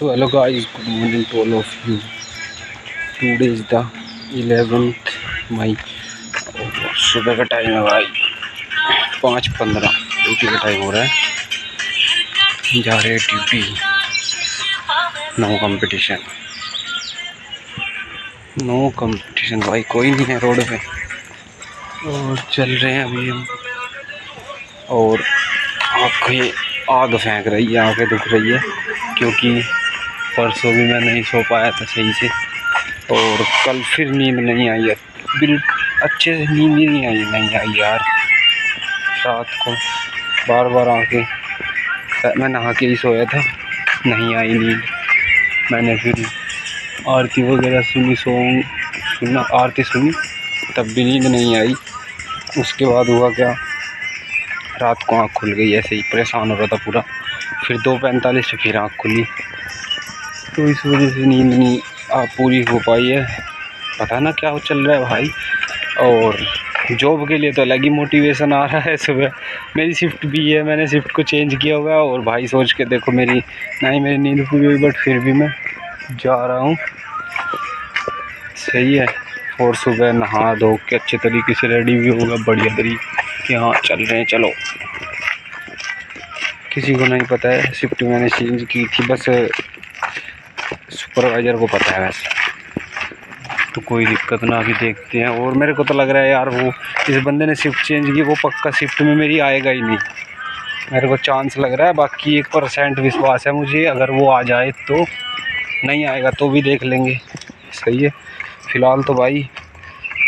So hello guys, good morning to all of you. Today is the 11th मई और सुबह का time है भाई 5:15 ड्यूटी का टाइम हो रहा है। जा रहे हैं ड्यूटी। नो कंपटीशन भाई, कोई नहीं है रोड पे और चल रहे हैं अभी हम। और आग फेंक रही है, आंखें दुख रही है क्योंकि परसों भी मैं नहीं सो पाया था सही से और कल फिर नींद नहीं आई है, बिल्कुल अच्छे से नींद ही नहीं आई यार। रात को बार बार आके मैं नहा के ही सोया था, नहीं आई नींद। मैंने फिर आरती वगैरह सुना आरती सुनी, तब भी नींद नहीं आई। उसके बाद हुआ क्या, रात को आँख खुल गई, ऐसे ही परेशान हो रहा था पूरा। फिर 2:45 फिर आँख खुली, तो इस वजह से नींद नहीं पूरी हो पाई है। पता ना क्या चल रहा है भाई। और जॉब के लिए तो अलग ही मोटिवेशन आ रहा है। सुबह मेरी शिफ्ट भी है, मैंने शिफ्ट को चेंज किया हुआ है और भाई सोच के देखो मेरी नींद पूरी हुई, बट फिर भी मैं जा रहा हूँ। सही है। और सुबह नहा धो के अच्छे तरीके से रेडी भी होगा बढ़िया तरीके कि हाँ चल रहे हैं चलो। किसी को नहीं पता है शिफ्ट मैंने चेंज की थी, बस सुपरवाइज़र को पता है वैसे। तो कोई दिक्कत ना, अभी देखते हैं। और मेरे को तो लग रहा है यार वो इस बंदे ने शिफ्ट चेंज की, वो पक्का शिफ्ट में मेरी आएगा ही नहीं, मेरे को चांस लग रहा है। बाकी 1% विश्वास है मुझे, अगर वो आ जाए तो। नहीं आएगा तो भी देख लेंगे। सही है। फ़िलहाल तो भाई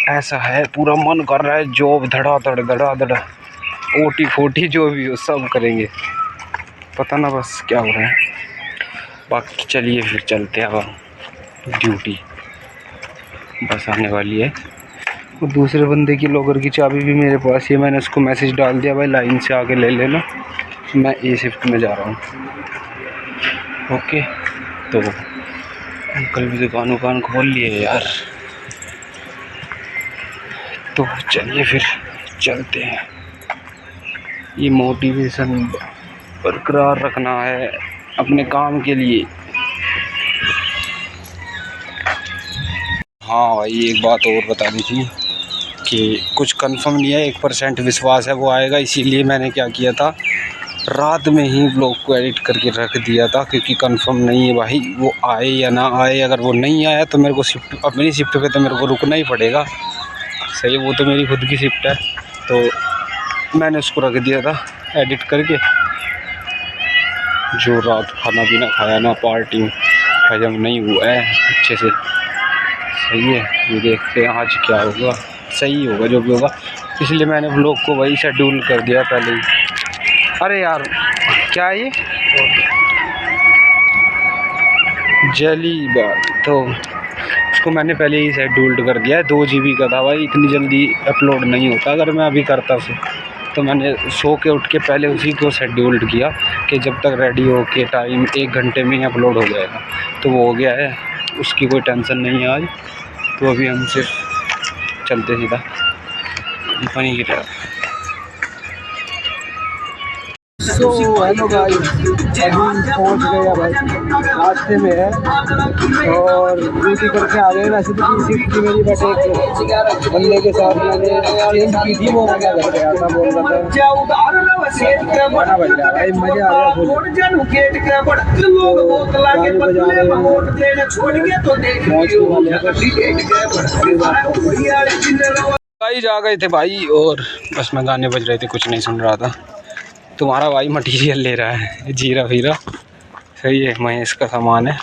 ऐसा है, पूरा मन कर रहा है जॉब धड़ा ओटी फोटी जो भी हो सब करेंगे, पता ना बस क्या हो रहा है। बाकी चलिए फिर चलते हैं अब ड्यूटी, बस आने वाली है। और दूसरे बंदे की लॉकर की चाबी भी मेरे पास ही है, मैंने उसको मैसेज डाल दिया भाई लाइन से आके ले लेना, मैं ए शिफ्ट में जा रहा हूँ। ओके। तो अंकल भी दुकान खोल लिए यार, तो चलिए फिर चलते हैं। ये मोटिवेशन बरकरार रखना है अपने काम के लिए। हाँ भाई, एक बात और बतानी थी कि कुछ कंफर्म नहीं है, 1% विश्वास है वो आएगा। इसीलिए मैंने क्या किया था, रात में ही ब्लॉग को एडिट करके रख दिया था, क्योंकि कंफर्म नहीं है भाई वो आए या ना आए। अगर वो नहीं आया तो मेरे को अपनी शिफ्ट पे तो मेरे को रुकना ही पड़ेगा। सही है, वो तो मेरी खुद की शिफ्ट है, तो मैंने उसको रख दिया था एडिट करके। जो रात खाना पीना खाया ना, पार्टी हजम नहीं हुआ है अच्छे से। सही है, ये देखते हैं आज क्या होगा। सही होगा जो भी होगा, इसलिए मैंने व्लॉग को वही शेड्यूल कर दिया पहले ही। अरे यार क्या है ये जली बात, तो उसको मैंने पहले ही शेड्यूल्ड कर दिया है। 2 GB का था भाई, इतनी जल्दी अपलोड नहीं होता। अगर मैं अभी करता उसे तो मैंने सो के उठ के पहले उसी को शेड्यूल्ड किया कि जब तक रेडी हो के टाइम 1 घंटे में ही अपलोड हो जाएगा। तो वो हो गया है, उसकी कोई टेंशन नहीं है आज। तो अभी हम सिर्फ चलते सीधा कंपनी की तरफ। सो हेलो गाइस, अभी पहुंच गया भाई, रास्ते में है और ड्यूटी करके आ गए। वैसे तो 3 शिफ्ट थी मेरी, बट एक बंदे के साथ मैंने चेंज की थी, वो मैं घर गया था, बोल रहा था गाना बज रहा है भाई, मज़ा आ रहा फुल। भाई जा गए थे भाई और बस में गाने बज रहे थे, कुछ नहीं सुन रहा था। तुम्हारा भाई मटेरियल ले रहा है जीरा फीरा। सही है, महेश का सामान है।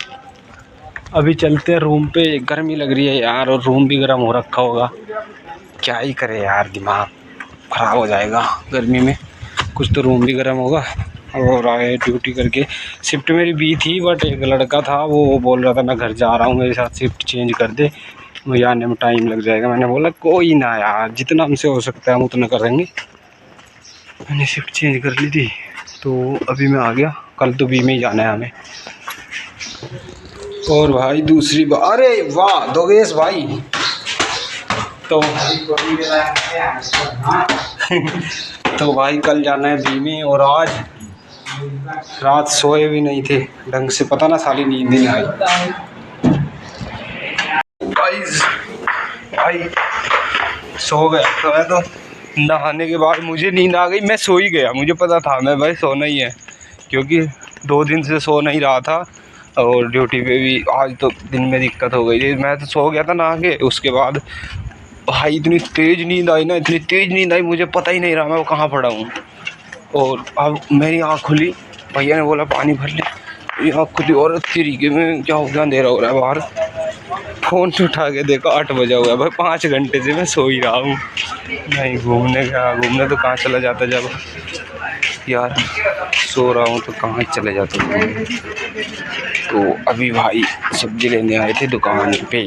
अभी चलते हैं रूम पे, गर्मी लग रही है यार, और रूम भी गर्म हो रखा होगा। क्या ही करे यार, दिमाग ख़राब हो जाएगा गर्मी में। कुछ तो रूम भी गर्म होगा। और आए ड्यूटी करके, शिफ्ट मेरी बी थी, बट एक लड़का था वो बोल रहा था मैं घर जा रहा हूँ, मेरे साथ शिफ्ट चेंज कर दे, मुझे आने में टाइम लग जाएगा। मैंने बोला कोई ना यार, जितना हमसे हो सकता है हम उतना करेंगे। मैंने शिफ्ट चेंज कर ली थी, तो अभी मैं आ गया। कल तो बी में ही जाना है हमें। और भाई दूसरी बात, अरे वाह दोगेश भाई, तो तो भाई कल जाना है बी में और आज रात सोए भी नहीं थे ढंग से, पता ना साली नींद नहीं आई। भाई सो गया तो मैं, तो नहाने के बाद मुझे नींद आ गई, मैं सो ही गया। मुझे पता था मैं भाई सोना ही है, क्योंकि 2 दिन से सो नहीं रहा था और ड्यूटी पे भी आज तो दिन में दिक्कत हो गई थी। मैं तो सो गया था नहा के, उसके बाद भाई इतनी तेज़ नींद आई ना, इतनी तेज़ नींद आई मुझे पता ही नहीं रहा मैं वो कहाँ पड़ा हूँ। और अब मेरी आँख खुली, भैया ने बोला पानी भर ले, मेरी आँख खुली और तरीके में क्या हो गया, अंधेरा हो रहा है बाहर। फ़ोन उठा के देखा 8 बजा हुआ है। भाई 5 घंटे से मैं सो ही रहा हूँ। नहीं घूमने तो कहाँ चला जाता जब यार सो रहा हूँ तो कहाँ चले जाते हैं। तो अभी भाई सब्जी लेने आए थे दुकान पे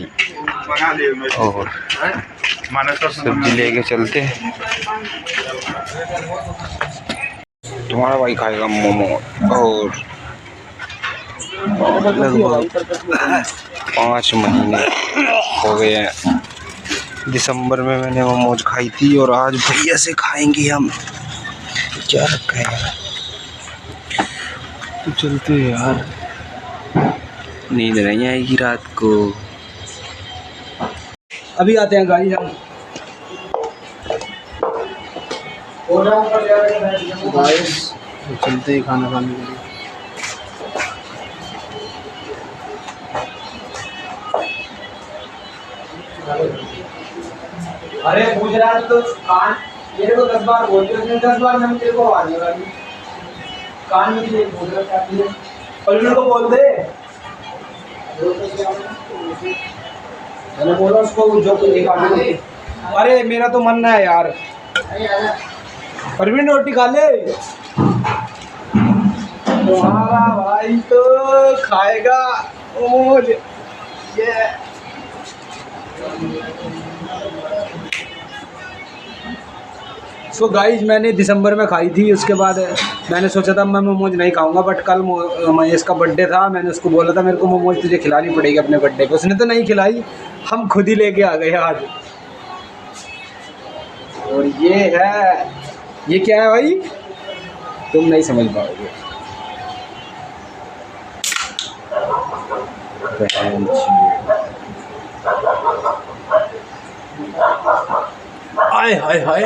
और सब्जी लेके चलते। तुम्हारा भाई खाएगा मोमो और लगभग 5 महीने हो गए हैं। दिसंबर में मैंने मोमोज खाई थी और आज भैया से खाएंगे हम। क्या रखा है यार, तो चलते यार, नींद नहीं आएगी रात को। अभी आते हैं गाड़ी हम। तो चलते ही खाना खाने के लिए। अरे पूछ रहा है तो कान मेरे को 10 बार बोलते हो, 10 बार मैंने तेरे को आवाज लगा दी। कान में ये बोल रहा है और मेरे को बोल दे। मैंने बोला उसको जो एक आदमी। अरे मेरा तो मन है यार, परवीन रोटी खा ले। तुम्हारा भाई तो खाएगा ओज ये। सो गाइस मैंने दिसंबर में खाई थी, उसके बाद मैंने सोचा था मैं मोमोज नहीं खाऊंगा, बट कल महेश का बर्थडे था। मैंने उसको बोला था मेरे को मोमोज तुझे खिलानी पड़ेगी अपने बर्थडे पे, उसने तो नहीं खिलाई, हम खुद ही लेके आ गए आज। और ये है, ये क्या है भाई, तुम नहीं समझ पाओगे। हाय हाय हाय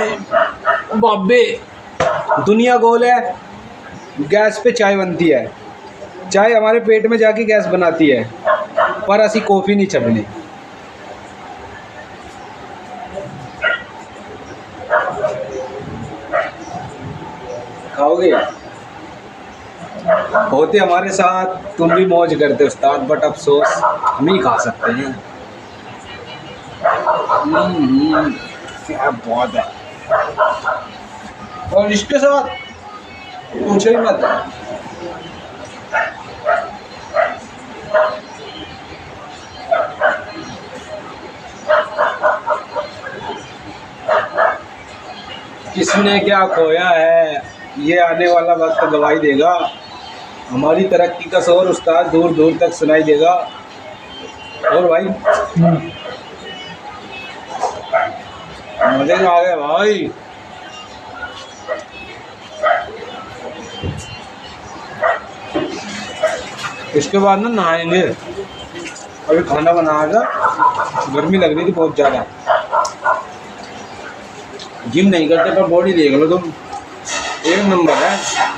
बाबे, दुनिया गोल है। गैस पे चाय बनती है, चाय हमारे पेट में जाके गैस बनाती है, पर असी कॉफ़ी नहीं छपनी। खाओगे? होते हमारे साथ तुम भी मौज करते उस्ताद, बट अफसोस हम ही खा सकते हैं। क्या बहुत है। और इसके साथ पूछो ही मत। किसने क्या खोया है ये आने वाला वक्त गवाही देगा। हमारी तरक्की का शोर उस्ताद दूर दूर तक सुनाई देगा। और भाई मजे में आ गए भाई। इसके बाद ना नहाएंगे, अभी खाना बनाएगा, गर्मी लग रही थी बहुत ज़्यादा। जिम नहीं करते पर बॉडी देख लो तुम, एक नंबर है।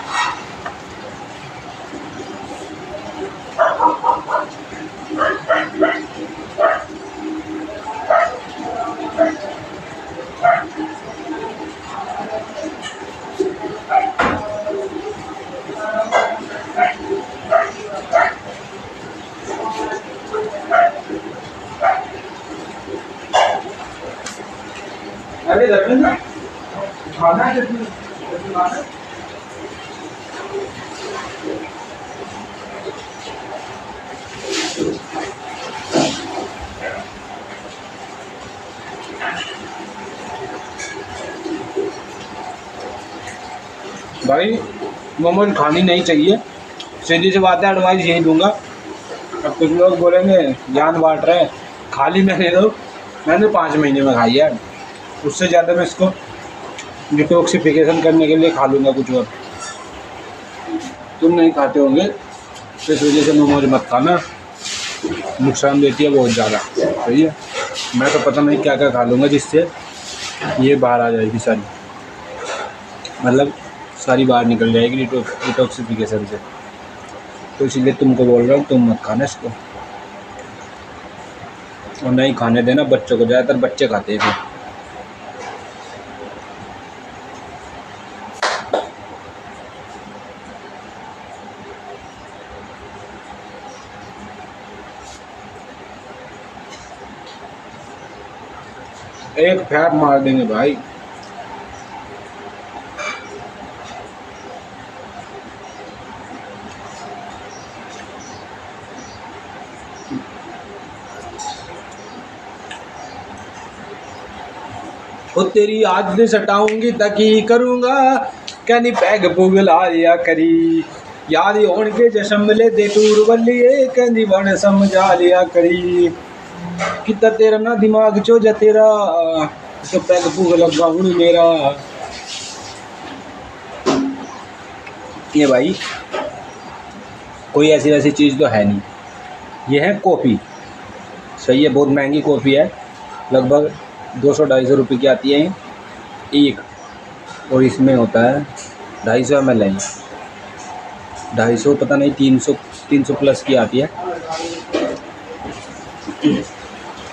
अरे रविंद्र खाना है भाई। मोमोज खानी नहीं चाहिए, सीधी सी बात है, एडवाइस यही दूंगा। अब कुछ लोग बोलेंगे जान बांट रहे हैं, खाली मैंने 5 महीने में खाई है, उससे ज़्यादा मैं इसको डिटॉक्सिफिकेशन करने के लिए खा लूँगा कुछ और। तुम नहीं खाते होंगे तो इस वजह से मोमोज मत खाना, नुकसान देती है बहुत ज़्यादा। सही है, मैं तो पता नहीं क्या क्या खा लूँगा जिससे ये बाहर आ जाएगी सारी, मतलब सारी बाहर निकल जाएगी डिटॉक्सिफिकेशन से। तो इसीलिए तुमको बोल रहा हूँ तुम मत खाना इसको, और नहीं खाने देना बच्चों को, ज़्यादातर बच्चे खाते हैं फिर। एक फैट मार देंगे भाई। ओ तेरी याद ने सटाऊंगी तकी करूंगा, कहनी पैग पुगला लिया करी, याद होने के जशमले दे टूर बल्लिए, कहनी वन समझा लिया करी, कितना तेरा ना दिमाग चो जा तेरा, तो पैग पुग लगा हूँ मेरा। ये भाई कोई ऐसी वैसी चीज़ तो है नहीं, ये है कॉफ़ी। सही है, बहुत महंगी कॉफ़ी है, लगभग 200-250 रुपये की आती है एक, और इसमें होता है 250 ml है, 250 पता नहीं 300 प्लस की आती है।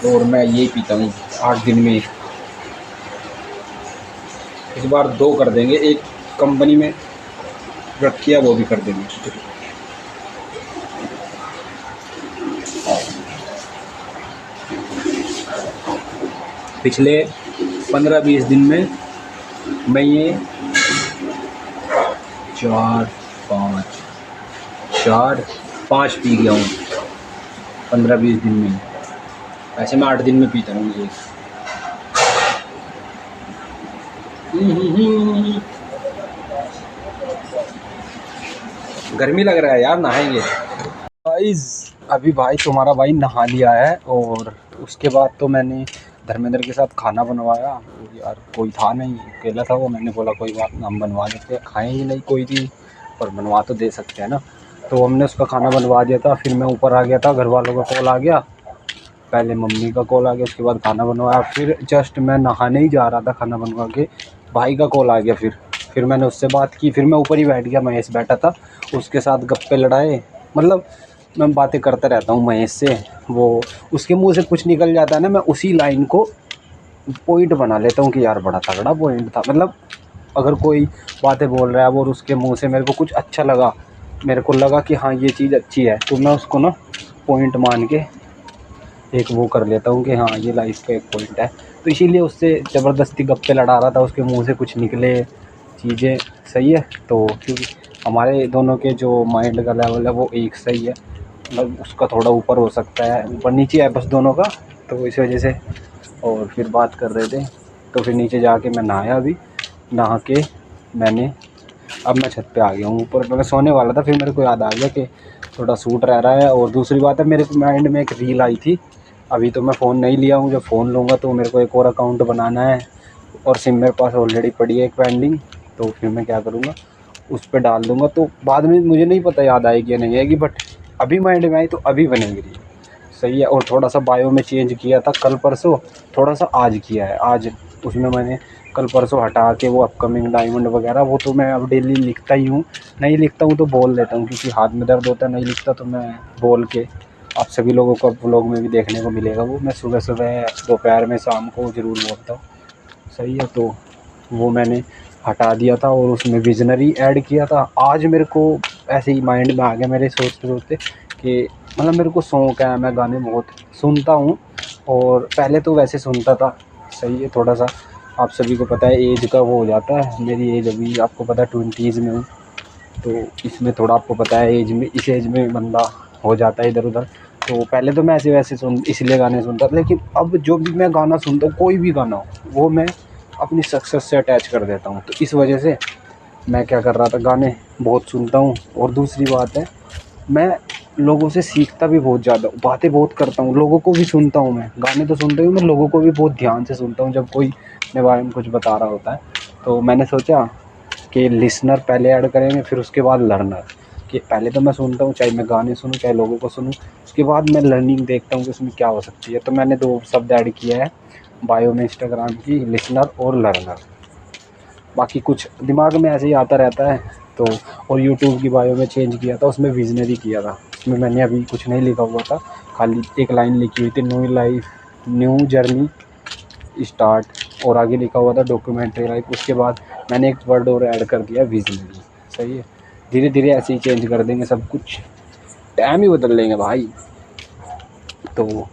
और मैं यही पीता हूँ 8 दिन में। इस बार 2 कर देंगे, एक कंपनी में रखी है वो भी कर देंगे। पिछले 15-20 दिन में मैं ये 4-5 पी गया हूँ 15-20 दिन में। वैसे मैं 8 दिन में पीता हूँ ये। गर्मी लग रहा है यार, नहाएंगे। गाइस अभी भाई तुम्हारा भाई नहा लिया है, और उसके बाद तो मैंने धर्मेंद्र के साथ खाना बनवाया। यार कोई था नहीं, अकेला था वो, मैंने बोला कोई बात ना, हम बनवा देते हैं, खाएँ ही नहीं कोई भी, पर बनवा तो दे सकते हैं ना। तो हमने उसका खाना बनवा दिया था। फिर मैं ऊपर आ गया था, घर वालों का कॉल आ गया, पहले मम्मी का कॉल आ गया, उसके बाद खाना बनवाया। फिर जस्ट मैं नहाने ही जा रहा था खाना बनवा के, भाई का कॉल आ गया। फिर मैंने उससे बात की, फिर मैं ऊपर ही बैठ गया, महेश बैठा था, उसके साथ गप्पे लड़ाए। मतलब मैं बातें करता रहता हूँ महेश से, वो उसके मुंह से कुछ निकल जाता है ना, मैं उसी लाइन को पॉइंट बना लेता हूँ कि यार बड़ा तगड़ा पॉइंट था। मतलब अगर कोई बातें बोल रहा है और उसके मुंह से मेरे को कुछ अच्छा लगा, मेरे को लगा कि हाँ ये चीज़ अच्छी है, तो मैं उसको ना पॉइंट मान के एक वो कर लेता हूँ कि हाँ ये लाइफ का एक पॉइंट है। तो इसीलिए उससे ज़बरदस्ती गप्पे लड़ा रहा था, उसके मुंह से कुछ निकले चीज़ें। सही है, तो क्योंकि हमारे दोनों के जो माइंड का लेवल है वो एक सही है, मतलब उसका थोड़ा ऊपर हो सकता है, ऊपर नीचे है बस दोनों का, तो इस वजह से। और फिर बात कर रहे थे, तो फिर नीचे जाके मैं नहाया, अभी नहा के अब मैं छत पे आ गया हूँ। ऊपर मैं सोने वाला था, फिर मेरे को याद आ गया कि थोड़ा सूट रह रहा है। और दूसरी बात है, मेरे माइंड में एक रील आई थी, अभी तो मैं फ़ोन नहीं लिया हूँ, जब फ़ोन लूँगा तो मेरे को एक और अकाउंट बनाना है, और सिम मेरे पास ऑलरेडी पड़ी है एक पेंडिंग, तो फिर मैं क्या करूँगा उस पर डाल दूँगा। तो बाद में मुझे नहीं पता याद आएगी या नहीं आएगी, बट अभी माइंड में आई तो अभी बनेगी रील। सही है। और थोड़ा सा बायो में चेंज किया था कल परसों, थोड़ा सा आज किया है। आज उसमें मैंने कल परसों हटा के वो अपकमिंग डायमंड वगैरह, वो तो मैं अब डेली लिखता ही हूँ, नहीं लिखता हूँ तो बोल देता हूँ, क्योंकि हाथ में दर्द होता है, नहीं लिखता तो मैं बोल के आप सभी लोगों को व्लॉग में भी देखने को मिलेगा। वो मैं सुबह सुबह, दोपहर में, शाम को ज़रूर बोलता हूँ। सही है, तो वो मैंने हटा दिया था और उसमें विजनरी ऐड किया था। आज मेरे को ऐसे ही माइंड में आ गया मेरे सोचते सोचते कि मतलब मेरे को शौक़ है, मैं गाने बहुत सुनता हूँ, और पहले तो वैसे सुनता था। सही है, थोड़ा सा आप सभी को पता है एज का वो हो जाता है, मेरी एज अभी आपको पता है 20s में हूँ, तो इसमें थोड़ा आपको पता है एज में, इस एज में बंदा हो जाता है इधर उधर। तो पहले तो मैं ऐसे वैसे इसलिए गाने सुनता था, लेकिन अब जो भी मैं गाना सुनता हूँ, कोई भी गाना हो, वो मैं अपनी सक्सेस से अटैच कर देता हूँ। तो इस वजह से मैं क्या कर रहा था, गाने बहुत सुनता हूँ। और दूसरी बात है, मैं लोगों से सीखता भी बहुत ज़्यादा, बातें बहुत करता हूँ, लोगों को भी सुनता हूँ। मैं गाने तो सुनता हूँ, मैं लोगों को भी बहुत ध्यान से सुनता हूँ जब कोई अपने बारे में कुछ बता रहा होता है। तो मैंने सोचा कि लिसनर पहले ऐड करेंगे, फिर उसके बाद लर्नर। कि पहले तो मैं सुनता हूँ, चाहे मैं गाने सुनूँ चाहे लोगों को सुनूँ, उसके बाद मैं लर्निंग देखता हूँ कि उसमें क्या हो सकती है। तो मैंने 2 शब्द ऐड किया है बायो में इंस्टाग्राम की, लिसनर और लर्नर। बाकी कुछ दिमाग में ऐसे ही आता रहता है। तो और यूट्यूब की बायो में चेंज किया था, उसमें विजनरी किया था। उसमें मैंने अभी कुछ नहीं लिखा हुआ था, खाली एक लाइन लिखी हुई थी, new life new journey start, और आगे लिखा हुआ था डॉक्यूमेंट्री लाइफ। उसके बाद मैंने एक वर्ड और ऐड कर दिया, विजनरी। सही है, धीरे धीरे ऐसे ही चेंज कर देंगे सब कुछ, टाइम ही बदल लेंगे भाई। तो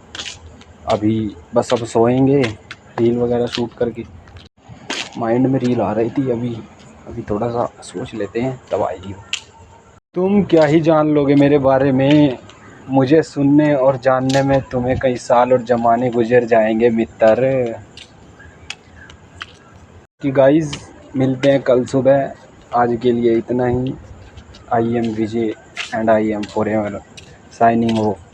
अभी बस अब सोएंगे रील वगैरह शूट करके। माइंड में रील आ रही थी अभी थोड़ा सा सोच लेते हैं तब आएगी। तुम क्या ही जान लोगे मेरे बारे में, मुझे सुनने और जानने में तुम्हें कई साल और ज़माने गुजर जाएंगे मित्र। कि गाइस मिलते हैं कल सुबह, आज के लिए इतना ही। I am Vijay and I am forever signing of.